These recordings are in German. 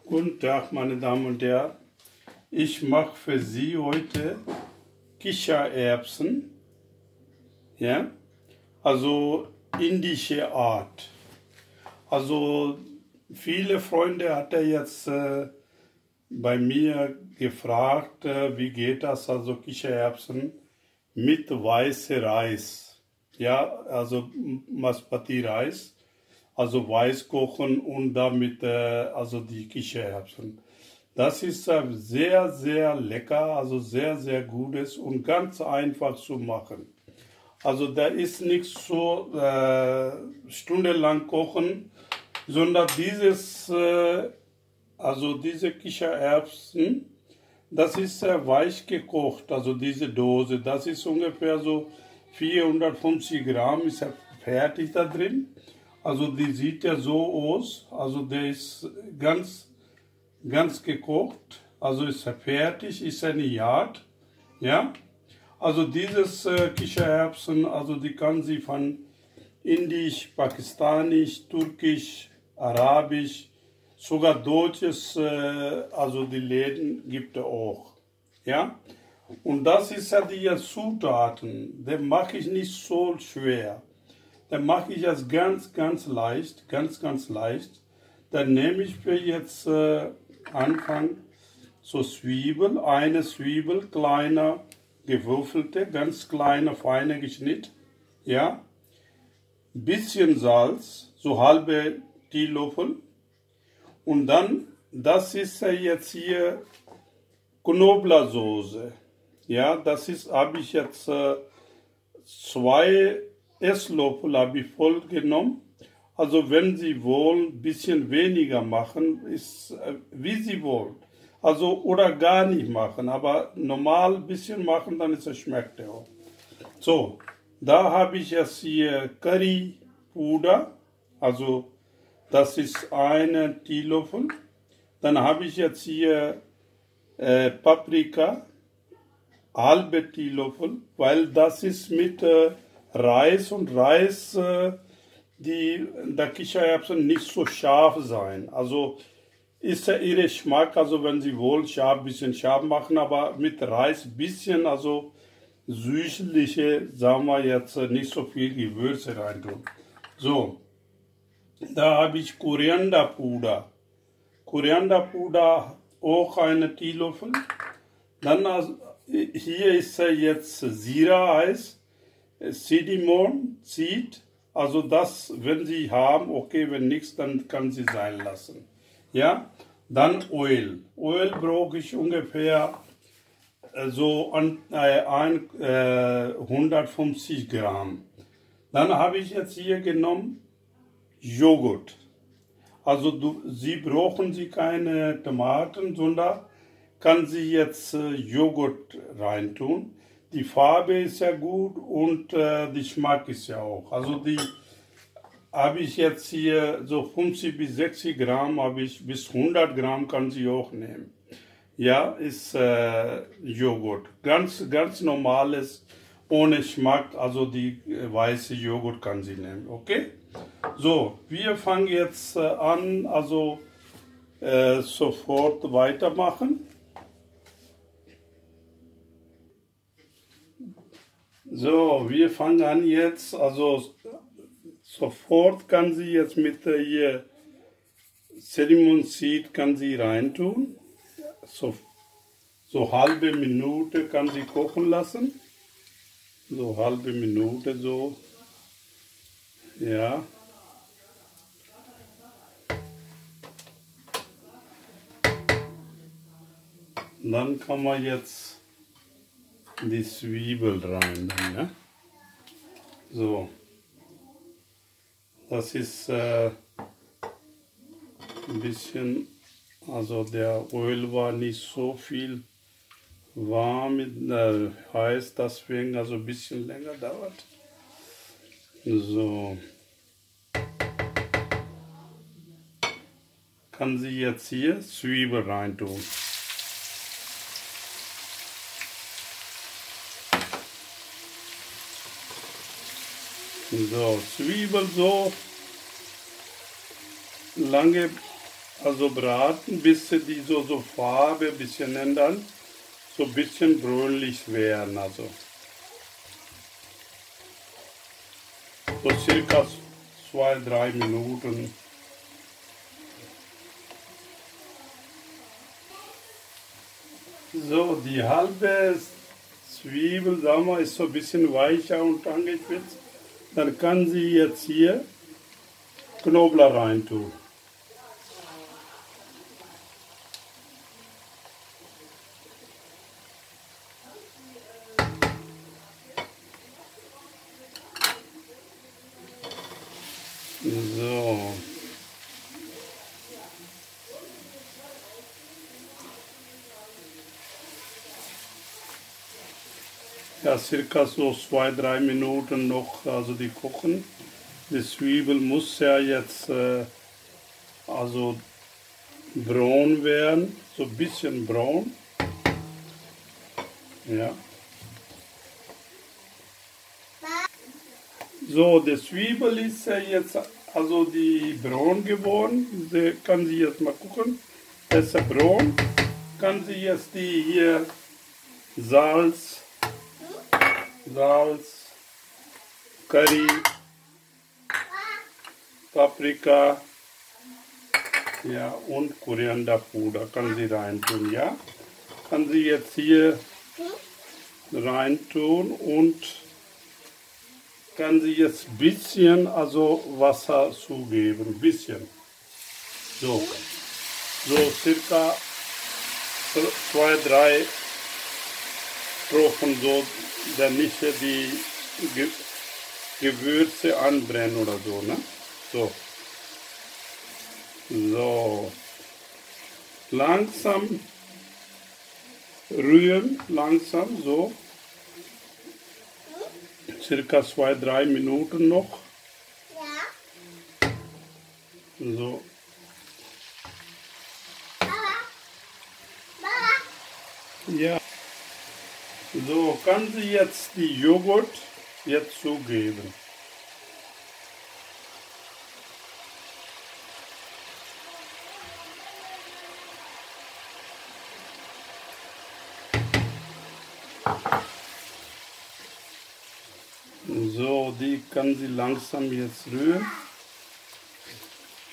Guten Tag, meine Damen und Herren. Ich mache für Sie heute Kichererbsen, ja, also indische Art. Also viele Freunde hat er jetzt bei mir gefragt, wie geht das, also Kichererbsen mit weißem Reis, ja, also Basmati Reis. Also weiß kochen und damit also die Kichererbsen. Das ist sehr, sehr lecker, also sehr, sehr gutes und ganz einfach zu machen. Also da ist nicht so stundenlang kochen, sondern also diese Kichererbsen, das ist weich gekocht, also diese Dose, das ist ungefähr so 450 Gramm, ist fertig da drin. Also die sieht ja so aus, also der ist ganz gekocht, also ist er fertig, ist er nicht hart, ja. Also dieses Kichererbsen, also die kann sie von Indisch, Pakistanisch, Türkisch, Arabisch, sogar Deutsches, also die Läden gibt es auch, ja. Und das ist ja die Zutaten, die mache ich nicht so schwer. Dann mache ich das ganz leicht, ganz leicht. Dann nehme ich für jetzt Anfang so Zwiebel, eine Zwiebel, kleiner gewürfelte, ganz kleiner, feiner Geschnitt, ja. Bisschen Salz, so halbe Teelöffel. Und dann, das ist jetzt hier Knoblauchsoße, ja. Das ist, habe ich jetzt 2 Esslöffel habe ich voll genommen. Also wenn Sie wollen, ein bisschen weniger machen, ist wie Sie wollen. Also oder gar nicht machen, aber normal ein bisschen machen, dann ist es schmeckt ja auch. So, da habe ich jetzt hier Currypuder, also das ist eine Teelöffel. Dann habe ich jetzt hier Paprika, halbe Teelöffel, weil das ist mit Reis und Reis, der Kichererbsen nicht so scharf sein. Also ist ja ihr Geschmack, also wenn Sie wollen, scharf, bisschen scharf machen, aber mit Reis bisschen, also süßliche, sagen wir jetzt, nicht so viel Gewürze reintun. So, da habe ich Korianderpuder. Korianderpuder auch eine Teelöffel. Dann hier ist jetzt Sira-Eis. Cinnamon, Seed, also das, wenn Sie haben, okay, wenn nichts, dann kann Sie sein lassen. Ja, dann Öl. Öl brauche ich ungefähr so 150 Gramm. Dann habe ich jetzt hier genommen Joghurt. Also Sie brauchen keine Tomaten, sondern kann Sie jetzt Joghurt reintun. Die Farbe ist ja gut und der Geschmack ist ja auch. Also die habe ich jetzt hier so 50 bis 60 Gramm, habe ich bis 100 Gramm kann Sie auch nehmen. Ja, ist Joghurt. Ganz normales, ohne Geschmack, also die weiße Joghurt kann Sie nehmen, okay? So, wir fangen jetzt an, also sofort weitermachen. So, wir fangen an jetzt, also sofort kann sie jetzt mit hier Cinnamon Seed kann sie reintun. So halbe Minute kann sie kochen lassen. So halbe Minute so, ja. Dann kann man jetzt die Zwiebel rein, ja. So, das ist ein bisschen, also der Öl war nicht so viel warm, heiß, deswegen also ein bisschen länger dauert. So, kann sie jetzt hier Zwiebel reintun. So, Zwiebel so lange also braten, bis die so Farbe ein bisschen ändern, so ein bisschen bräunlich werden. Also so circa 2-3 Minuten. So, die halbe Zwiebel, sagen wir, ist so ein bisschen weicher und angeschwitzt. Dann kann sie jetzt hier Knoblauch rein tun. So. Ja, circa so 2-3 Minuten noch, also die kochen. Die Zwiebel muss ja jetzt also braun werden, so ein bisschen braun. Ja. So, die Zwiebel ist ja jetzt also die braun geworden. Sie kann sie jetzt mal gucken. Das ist ja braun. Kann sie jetzt die hier Salz, Curry, Paprika, ja, und Korianderpuder kann sie reintun, ja. Kann sie jetzt hier reintun und kann sie jetzt ein bisschen also Wasser zugeben, ein bisschen. So circa 2-3 Tropfen, so, damit die Gewürze anbrennen oder so, ne? So. Langsam rühren, langsam, so. Circa 2-3 Minuten noch. Ja. So. Ja. So, kann sie jetzt die Joghurt jetzt zugeben. So, die kann sie langsam jetzt rühren.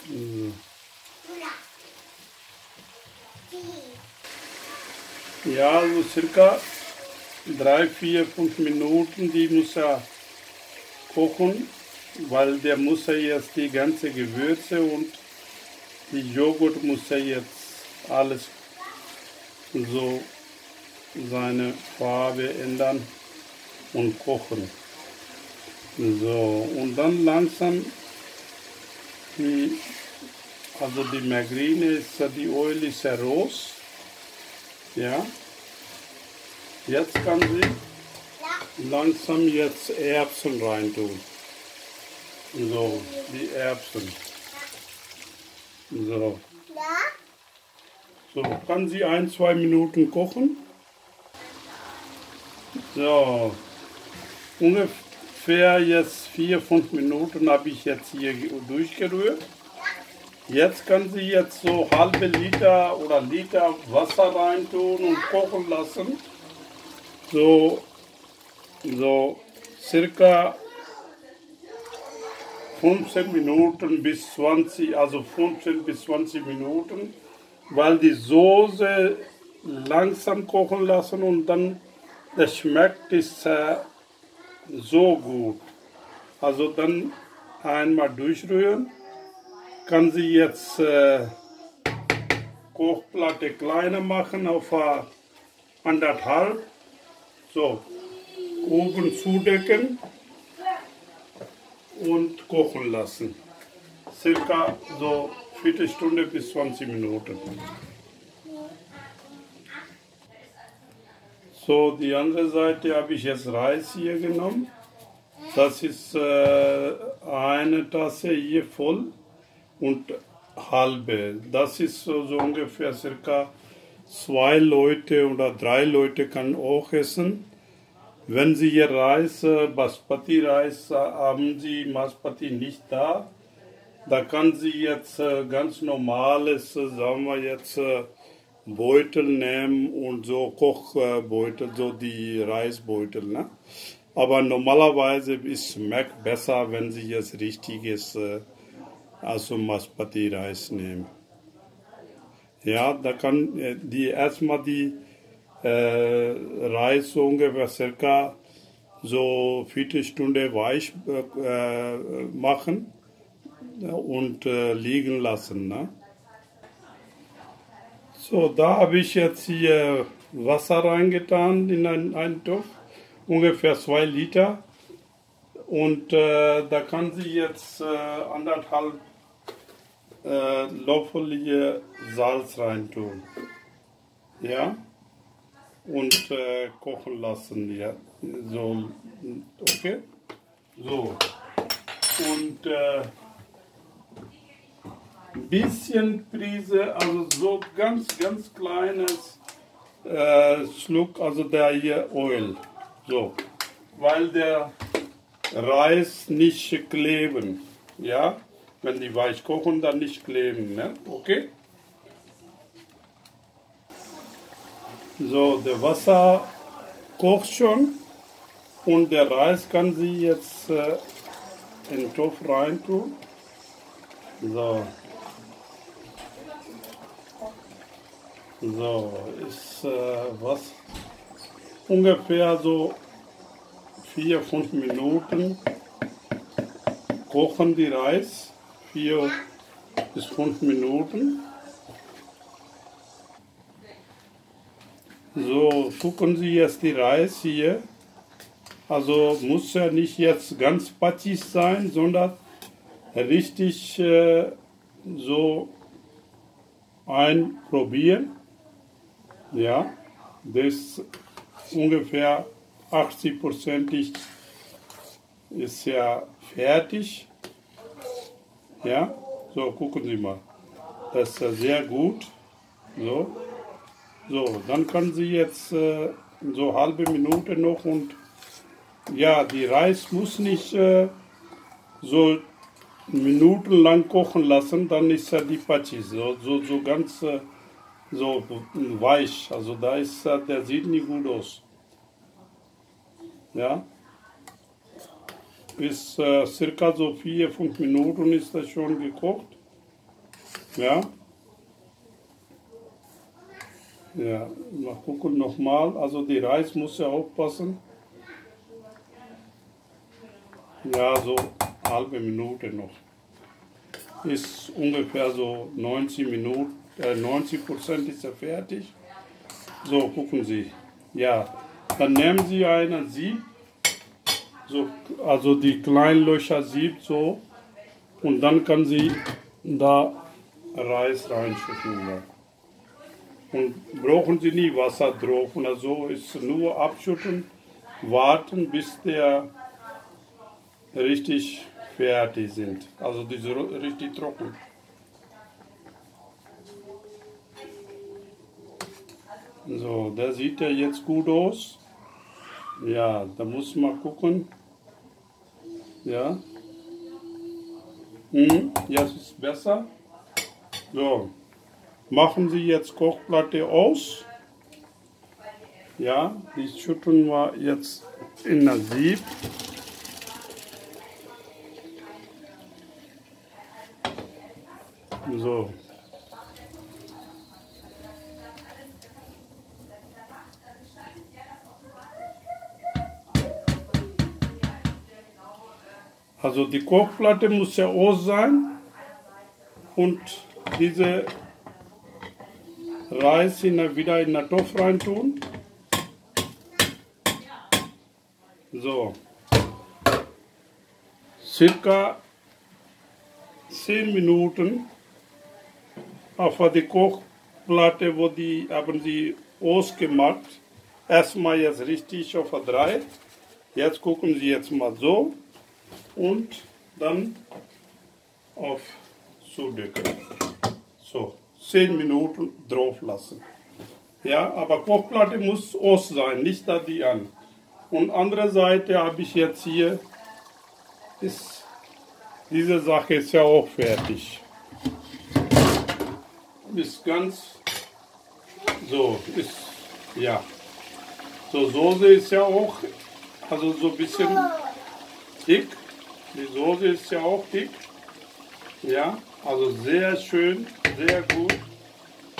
So. Ja, so circa 3, 4, 5 Minuten, die muss ja kochen, weil der muss ja jetzt die ganze Gewürze und die Joghurt muss ja jetzt alles so seine Farbe ändern und kochen. So, und dann langsam die Margarine ist, die Öl ist ja raus. Ja. Jetzt kann sie langsam jetzt Erbsen reintun. So, die Erbsen. So. So, kann sie 1-2 Minuten kochen. So, ungefähr jetzt 4-5 Minuten habe ich jetzt hier durchgerührt. Jetzt kann sie jetzt so halbe Liter oder Liter Wasser reintun und kochen lassen. So circa 15 Minuten bis 20, also 15 bis 20 Minuten, weil die Soße langsam kochen lassen und dann das schmeckt es so gut. Also dann einmal durchrühren. Kann sie jetzt Kochplatte kleiner machen auf 1,5. So, Ofen zudecken und kochen lassen. Circa so Viertelstunde bis 20 Minuten. So, die andere Seite habe ich jetzt Reis hier genommen. Das ist eine Tasse hier voll und halbe. Das ist so ungefähr circa 2 Leute oder 3 Leute kann auch essen. Wenn Sie hier Reis, Basmati Reis, haben Sie Basmati nicht da, Da kann sie jetzt ganz normales, sagen wir jetzt, Beutel nehmen und so Kochbeutel, so die Reisbeutel. Ne? Aber normalerweise schmeckt besser, wenn sie jetzt richtiges also Basmati Reis nehmen. Ja, da kann die erstmal die Reis so ungefähr circa so Viertelstunde weich machen und liegen lassen. Ne? So, da habe ich jetzt hier Wasser reingetan in einen Topf, ungefähr 2 Liter. Und da kann sie jetzt 1,5 Löffel hier Salz reintun. Ja? Und kochen lassen. Ja. So, okay? So. Und ein bisschen Prise, also so ganz kleines Schluck, also der hier Öl. So. Weil der Reis nicht kleben. Ja? Wenn die weich kochen, dann nicht kleben. Ne? Okay? So, der Wasser kocht schon und der Reis kann sie jetzt in den Topf rein tun. So. So, ist was? Ungefähr so 4-5 Minuten kochen die Reis. 4 bis 5 Minuten. So, gucken Sie jetzt die Reis hier. Also muss ja nicht jetzt ganz patschig sein, sondern richtig so einprobieren. Ja, das ungefähr 80% ist ja fertig. Ja, so gucken Sie mal. Das ist ja sehr gut. So. So, dann kann sie jetzt so halbe Minute noch und ja, die Reis muss nicht so minutenlang kochen lassen, dann ist ja die patschig, so ganz so weich, also da ist der sieht nicht gut aus. Ja, bis circa so 4-5 Minuten ist das schon gekocht. Ja. Ja, mal gucken nochmal. Also die Reis muss ja aufpassen. Ja, so halbe Minute noch. Ist ungefähr so 90 Minuten, 90% ist er fertig. So, gucken Sie. Ja, dann nehmen Sie einen Sieb, so, also die kleinen Löcher Sieb so, und dann kann Sie da Reis reinschütten. Ja. Und brauchen Sie nie Wasser drauf oder so, ist nur abschütten, warten, bis der richtig fertig sind. Also die sind richtig trocken. So, der sieht ja jetzt gut aus. Ja, da muss man gucken. Ja. Jetzt ist besser. So. Machen Sie jetzt Kochplatte aus. Ja, die schütten wir jetzt in das Sieb. So. Also die Kochplatte muss ja aus sein und diese Reis wieder in den Topf rein tun. So. Circa 10 Minuten auf die Kochplatte, wo die haben sie ausgemacht. Erstmal jetzt richtig auf 3. Jetzt gucken Sie jetzt mal so und dann auf zudecken. So. 10 Minuten drauf lassen. Ja, aber Kochplatte muss aus sein, nicht da die an. Und andere Seite habe ich jetzt hier ist Diese Sache ist ja auch fertig. Ist ganz so, ist ja. So, Soße ist ja auch, also so ein bisschen dick. Die Soße ist ja auch dick. Ja, also sehr schön, sehr gut.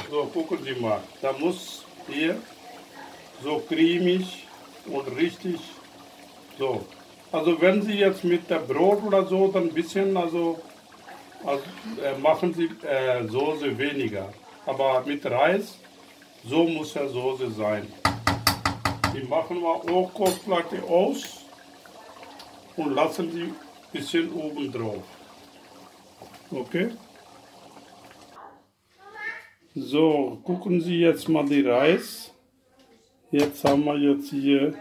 So, gucken Sie mal. Da muss hier so cremig und richtig so. Also wenn Sie jetzt mit der Brot oder so, dann ein bisschen, also machen Sie Soße weniger. Aber mit Reis, so muss ja Soße sein. Die machen wir auch Kochplatte aus und lassen die ein bisschen oben drauf. Okay? So, gucken Sie jetzt mal die Reis. Jetzt haben wir jetzt hier,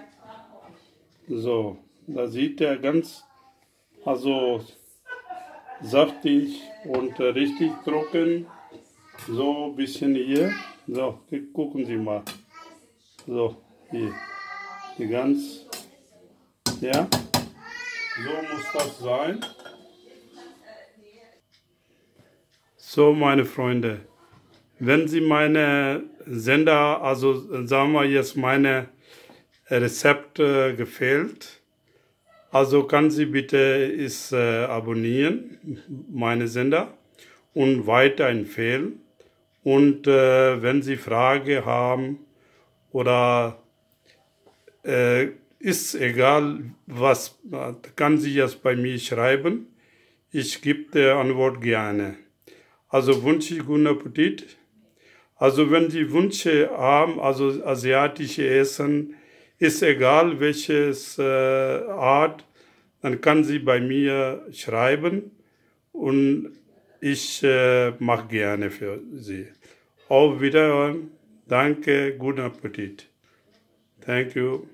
so, da sieht er ganz, also saftig und richtig trocken. So ein bisschen hier. So, gucken Sie mal. So, hier. Die ganz, ja. So muss das sein. So, meine Freunde. Wenn Sie meine Sender, also sagen wir jetzt meine Rezepte gefällt, also kann Sie bitte abonnieren, meine Sender, und weiterempfehlen. Und wenn Sie Frage haben oder ist egal was, kann Sie jetzt bei mir schreiben. Ich gebe die Antwort gerne. Also wünsche ich guten Appetit. Also wenn Sie Wünsche haben, also asiatische Essen, ist egal welches Art, dann kann Sie bei mir schreiben und ich mache gerne für Sie. Auf Wiederhören. Danke, guten Appetit. Thank you.